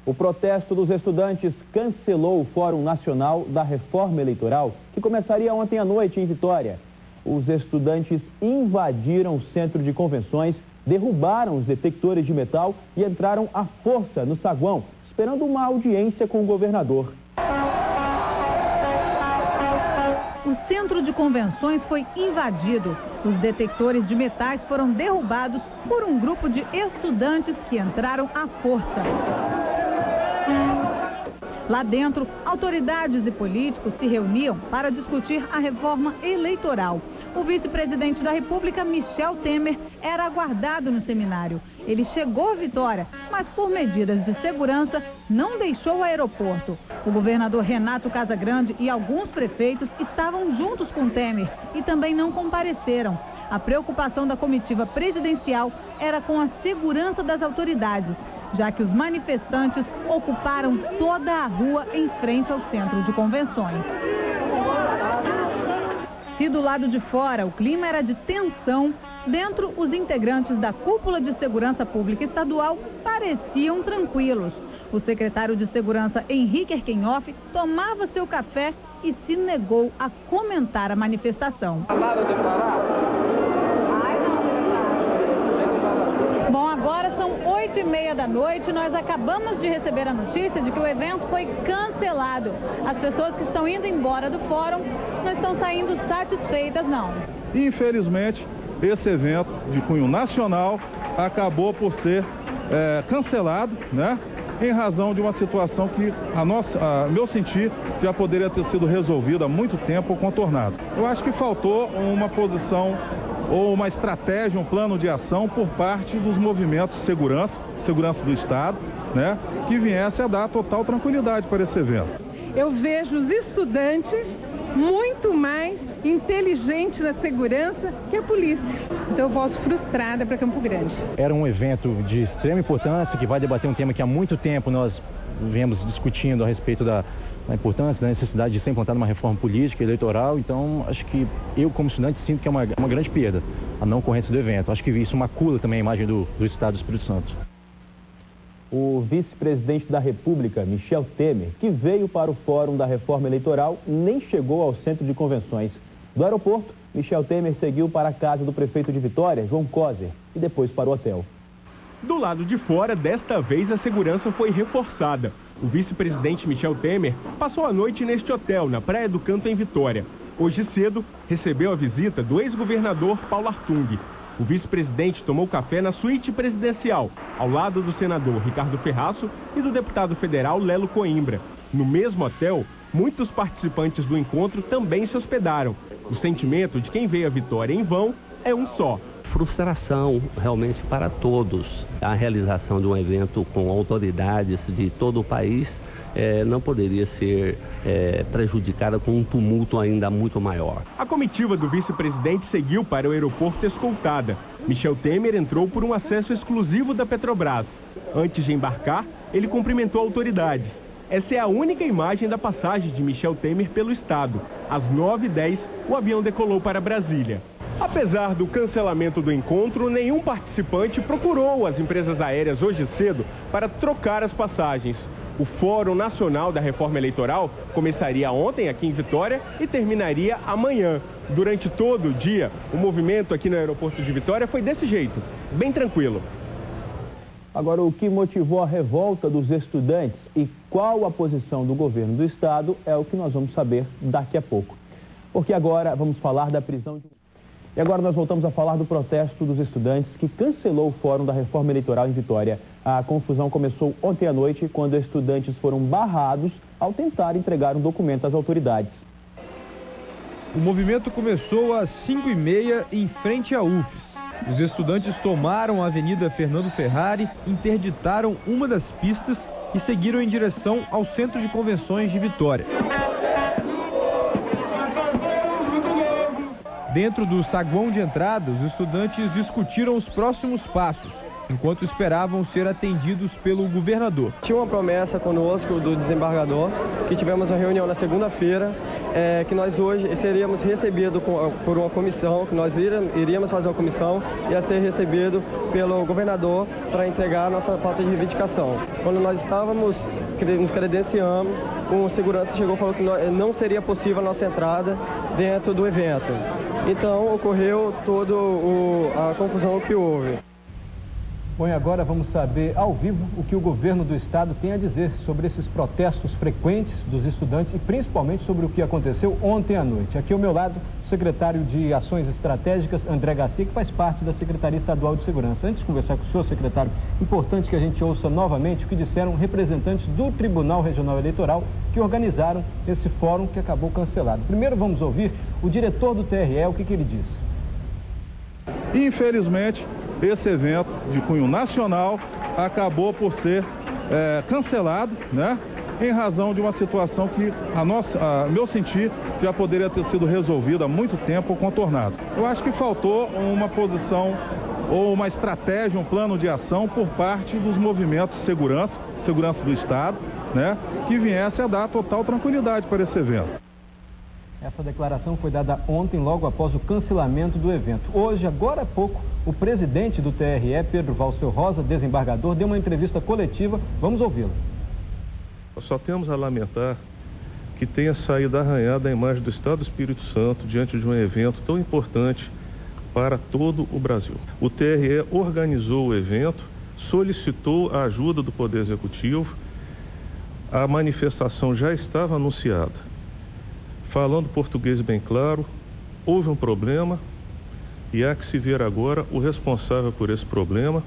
O protesto dos estudantes cancelou o Fórum Nacional da Reforma Eleitoral, que começaria ontem à noite em Vitória. Os estudantes invadiram o centro de convenções, derrubaram os detectores de metal e entraram à força no saguão, esperando uma audiência com o governador. O centro de convenções foi invadido. Os detectores de metais foram derrubados por um grupo de estudantes que entraram à força. Lá dentro, autoridades e políticos se reuniam para discutir a reforma eleitoral. O vice-presidente da República, Michel Temer, era aguardado no seminário. Ele chegou a Vitória, mas por medidas de segurança não deixou o aeroporto. O governador Renato Casagrande e alguns prefeitos estavam juntos com Temer e também não compareceram. A preocupação da comitiva presidencial era com a segurança das autoridades, já que os manifestantes ocuparam toda a rua em frente ao centro de convenções. Se do lado de fora o clima era de tensão, dentro os integrantes da Cúpula de Segurança Pública Estadual pareciam tranquilos. O secretário de Segurança, Henrique Erkenhoff, tomava seu café e se negou a comentar a manifestação. Bom, agora são 8h30 da noite, nós acabamos de receber a notícia de que o evento foi cancelado. As pessoas que estão indo embora do fórum não estão saindo satisfeitas, não. Infelizmente, esse evento de cunho nacional acabou por ser cancelado, né? Em razão de uma situação que, a meu sentir, já poderia ter sido resolvida há muito tempo ou contornada. Eu acho que faltou uma posição ou uma estratégia, um plano de ação por parte dos movimentos de segurança do Estado, né, que viesse a dar total tranquilidade para esse evento. Eu vejo os estudantes muito mais inteligentes na segurança que a polícia. Então eu volto frustrada para Campo Grande. Era um evento de extrema importância que vai debater um tema que há muito tempo nós viemos discutindo a respeito da importância, da necessidade de ser implantada uma reforma política e eleitoral. Então, acho que eu, como estudante, sinto que é uma grande perda a não ocorrência do evento. Acho que isso macula também a imagem do Estado do Espírito Santo. O vice-presidente da República, Michel Temer, que veio para o Fórum da Reforma Eleitoral, nem chegou ao centro de convenções. Do aeroporto, Michel Temer seguiu para a casa do prefeito de Vitória, João Coser, e depois para o hotel. Do lado de fora, desta vez a segurança foi reforçada. O vice-presidente Michel Temer passou a noite neste hotel, na Praia do Canto, em Vitória. Hoje cedo, recebeu a visita do ex-governador Paulo Artung. O vice-presidente tomou café na suíte presidencial, ao lado do senador Ricardo Ferraço e do deputado federal Lelo Coimbra. No mesmo hotel, muitos participantes do encontro também se hospedaram. O sentimento de quem veio a Vitória em vão é um só: frustração realmente para todos. A realização de um evento com autoridades de todo o país não poderia ser prejudicada com um tumulto ainda muito maior. A comitiva do vice-presidente seguiu para o aeroporto escoltada. Michel Temer entrou por um acesso exclusivo da Petrobras. Antes de embarcar, ele cumprimentou autoridades. Essa é a única imagem da passagem de Michel Temer pelo estado. Às 9h10, o avião decolou para Brasília. Apesar do cancelamento do encontro, nenhum participante procurou as empresas aéreas hoje cedo para trocar as passagens. O Fórum Nacional da Reforma Eleitoral começaria ontem aqui em Vitória e terminaria amanhã. Durante todo o dia, o movimento aqui no aeroporto de Vitória foi desse jeito, bem tranquilo. Agora, o que motivou a revolta dos estudantes e qual a posição do governo do estado é o que nós vamos saber daqui a pouco. Porque agora vamos falar da prisão de... E agora nós voltamos a falar do protesto dos estudantes que cancelou o Fórum da Reforma Eleitoral em Vitória. A confusão começou ontem à noite, quando estudantes foram barrados ao tentar entregar um documento às autoridades. O movimento começou às 5h30 em frente à UFES. Os estudantes tomaram a Avenida Fernando Ferrari, interditaram uma das pistas e seguiram em direção ao Centro de Convenções de Vitória. Dentro do saguão de entrada, os estudantes discutiram os próximos passos, enquanto esperavam ser atendidos pelo governador. Tinha uma promessa conosco do desembargador, que tivemos uma reunião na segunda-feira que nós hoje seríamos recebidos por uma comissão, que nós iríamos fazer uma comissão e ia ser recebido pelo governador para entregar a nossa pauta de reivindicação. Quando nós estávamos nos credenciando, um segurança chegou e falou que não seria possível a nossa entrada dentro do evento. Então ocorreu toda a confusão que houve. Bom, e agora vamos saber ao vivo o que o governo do estado tem a dizer sobre esses protestos frequentes dos estudantes e principalmente sobre o que aconteceu ontem à noite. Aqui ao meu lado, o secretário de Ações Estratégicas, André Garcia, que faz parte da Secretaria Estadual de Segurança. Antes de conversar com o senhor, secretário, importante que a gente ouça novamente o que disseram representantes do Tribunal Regional Eleitoral que organizaram esse fórum que acabou cancelado. Primeiro vamos ouvir o diretor do TRE, o que ele disse. Infelizmente, esse evento de cunho nacional acabou por ser cancelado, né? Em razão de uma situação que, a meu sentir, já poderia ter sido resolvida há muito tempo ou contornada. Eu acho que faltou uma posição ou uma estratégia, um plano de ação por parte dos movimentos de segurança do Estado, né? Que viesse a dar total tranquilidade para esse evento. Essa declaração foi dada ontem, logo após o cancelamento do evento. Hoje, agora há pouco, o presidente do TRE, Pedro Valceu Rosa, desembargador, deu uma entrevista coletiva. Vamos ouvi-lo. Nós só temos a lamentar que tenha saído arranhada a imagem do Estado do Espírito Santo diante de um evento tão importante para todo o Brasil. O TRE organizou o evento, solicitou a ajuda do Poder Executivo, a manifestação já estava anunciada. Falando português bem claro, houve um problema e há que se ver agora o responsável por esse problema,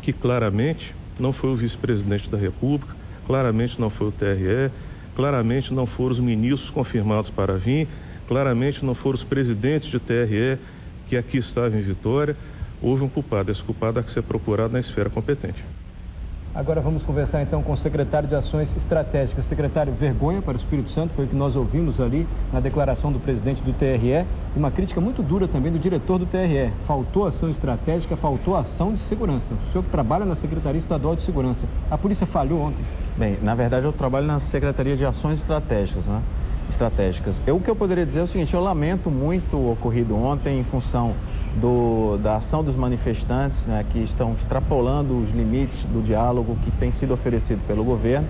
que claramente não foi o vice-presidente da República, claramente não foi o TRE, claramente não foram os ministros confirmados para vir, claramente não foram os presidentes de TRE que aqui estavam em Vitória. Houve um culpado, esse culpado há que ser procurado na esfera competente. Agora vamos conversar então com o secretário de Ações Estratégicas. Secretário, vergonha para o Espírito Santo, foi o que nós ouvimos ali na declaração do presidente do TRE, e uma crítica muito dura também do diretor do TRE. Faltou ação estratégica, faltou ação de segurança. O senhor que trabalha na Secretaria Estadual de Segurança, a polícia falhou ontem? Bem, na verdade eu trabalho na Secretaria de Ações Estratégicas, né? O que eu poderia dizer é o seguinte: eu lamento muito o ocorrido ontem em função da ação dos manifestantes, né, que estão extrapolando os limites do diálogo que tem sido oferecido pelo governo.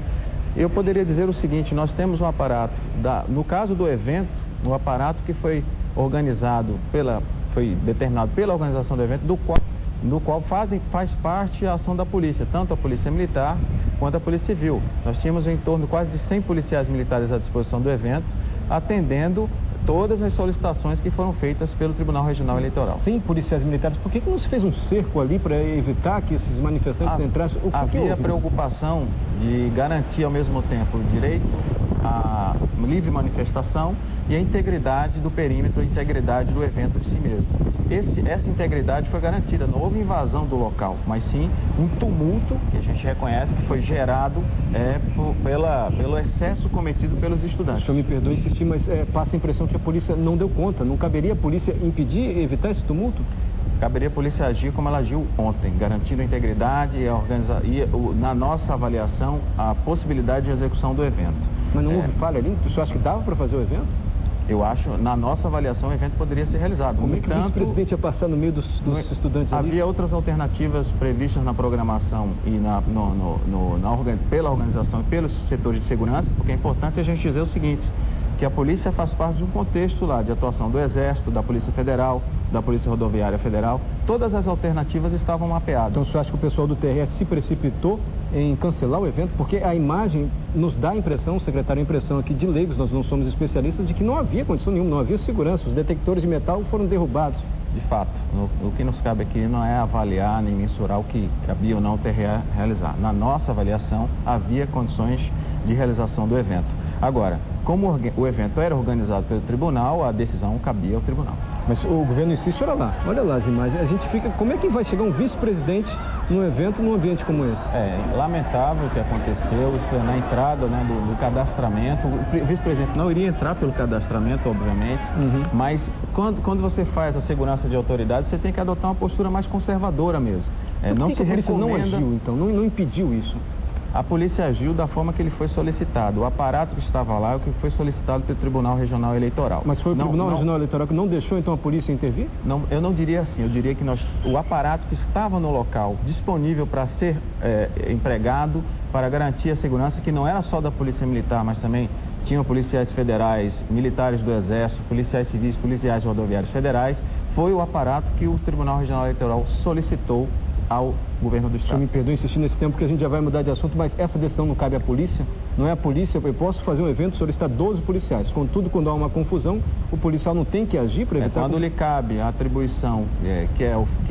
Eu poderia dizer o seguinte: nós temos um aparato, no caso do evento, um aparato que foi organizado, foi determinado pela organização do evento, do qual faz parte a ação da polícia, tanto a polícia militar quanto a polícia civil. Nós tínhamos em torno quase de 100 policiais militares à disposição do evento, atendendo todas as solicitações que foram feitas pelo Tribunal Regional Eleitoral. Sim, policiais militares. Por que não se fez um cerco ali para evitar que esses manifestantes entrassem? Havia preocupação de garantir ao mesmo tempo o direito à livre manifestação e a integridade do perímetro, a integridade do evento de si mesmo. Essa integridade foi garantida, não houve invasão do local, mas sim um tumulto que a gente reconhece que foi gerado pelo excesso cometido pelos estudantes. O senhor me perdoe insistir, mas passa a impressão que a polícia não deu conta. Não caberia a polícia impedir, evitar esse tumulto? Caberia a polícia agir como ela agiu ontem, garantindo a integridade e na nossa avaliação, a possibilidade de execução do evento. Mas não houve falha ali? O senhor acha que dava para fazer o evento? Eu acho, na nossa avaliação, o evento poderia ser realizado. Como é que o vice-presidente ia passar no meio dos estudantes ali? Havia outras alternativas previstas na programação e pela organização e pelos setores de segurança, porque é importante a gente dizer o seguinte, que a polícia faz parte de um contexto lá de atuação do Exército, da Polícia Federal, da Polícia Rodoviária Federal. Todas as alternativas estavam mapeadas. Então, o senhor acha que o pessoal do TRE se precipitou em cancelar o evento? Porque a imagem nos dá a impressão, secretário, a impressão aqui de leigos, nós não somos especialistas, de que não havia condição nenhuma, não havia segurança. Os detectores de metal foram derrubados. De fato, o que nos cabe aqui não é avaliar nem mensurar o que cabia ou não o TRE realizar. Na nossa avaliação, havia condições de realização do evento. Agora, como o evento era organizado pelo tribunal, a decisão cabia ao tribunal. Mas o governo insiste, olha lá as imagens. A gente fica, como é que vai chegar um vice-presidente num evento, num ambiente como esse? É lamentável o que aconteceu, isso é na entrada, né, do cadastramento. O vice-presidente não iria entrar pelo cadastramento, obviamente, mas quando você faz a segurança de autoridade, você tem que adotar uma postura mais conservadora mesmo. Por que a polícia não agiu, então, não impediu isso? A polícia agiu da forma que ele foi solicitado. O aparato que estava lá é o que foi solicitado pelo Tribunal Regional Eleitoral. Mas foi o Tribunal Regional Eleitoral que não deixou, então, a polícia intervir? Não, eu não diria assim. Eu diria que o aparato que estava no local, disponível para ser empregado para garantir a segurança, que não era só da Polícia Militar, mas também tinham policiais federais, militares do Exército, policiais civis, policiais rodoviários federais, foi o aparato que o Tribunal Regional Eleitoral solicitou ao governo do Estado. Me perdoe insistir nesse tempo, que a gente já vai mudar de assunto, mas essa decisão não cabe à polícia? Não é a polícia? Eu posso fazer um evento, solicitar 12 policiais. Contudo, quando há uma confusão, o policial não tem que agir para evitar... Quando lhe cabe a atribuição que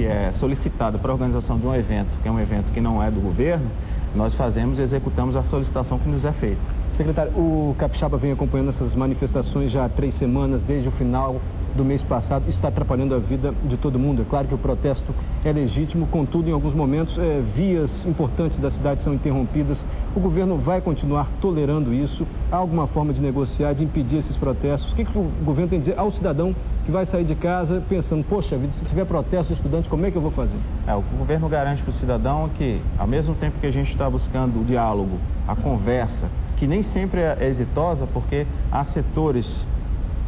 é solicitada para a organização de um evento, que é um evento que não é do governo, nós fazemos e executamos a solicitação que nos é feita. Secretário, o Capixaba vem acompanhando essas manifestações já há 3 semanas, desde o final do mês passado, está atrapalhando a vida de todo mundo. É claro que o protesto é legítimo, contudo, em alguns momentos, vias importantes da cidade são interrompidas. O governo vai continuar tolerando isso? Há alguma forma de negociar, de impedir esses protestos? O que o governo tem a dizer ao cidadão que vai sair de casa pensando, poxa vida, se tiver protesto de estudantes, como é que eu vou fazer? O governo garante para o cidadão que, ao mesmo tempo que a gente está buscando o diálogo, a conversa, que nem sempre é exitosa, porque há setores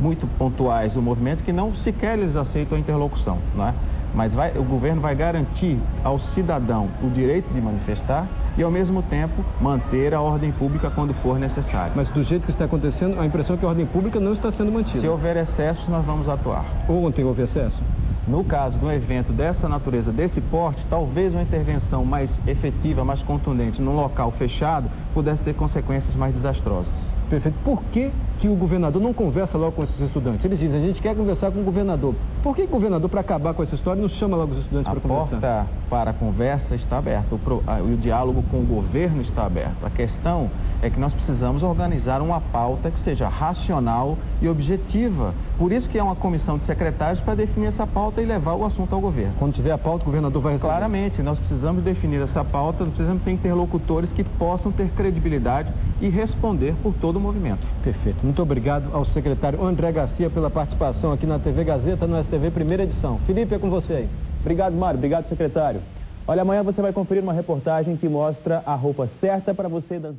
muito pontuais do movimento que não sequer eles aceitam a interlocução, não é? Mas o governo vai garantir ao cidadão o direito de manifestar e, ao mesmo tempo, manter a ordem pública quando for necessário. Mas do jeito que está acontecendo, a impressão é que a ordem pública não está sendo mantida. Se houver excessos, nós vamos atuar. Ontem houve excesso? No caso de um evento dessa natureza, desse porte, talvez uma intervenção mais efetiva, mais contundente, num local fechado, pudesse ter consequências mais desastrosas. Perfeito. Por que o governador não conversa logo com esses estudantes? Eles dizem, a gente quer conversar com o governador. Por que o governador, para acabar com essa história, não chama logo os estudantes para conversar? A porta para a conversa está aberta, o diálogo com o governo está aberto. A questão é que nós precisamos organizar uma pauta que seja racional e objetiva. Por isso que é uma comissão de secretários para definir essa pauta e levar o assunto ao governo. Quando tiver a pauta, o governador vai receber? Claramente, nós precisamos definir essa pauta, nós precisamos ter interlocutores que possam ter credibilidade e responder por todo o movimento. Perfeito. Muito obrigado ao secretário André Garcia pela participação aqui na TV Gazeta, no STV Primeira Edição. Felipe, é com você aí. Obrigado, Mário. Obrigado, secretário. Olha, amanhã você vai conferir uma reportagem que mostra a roupa certa para você dançar.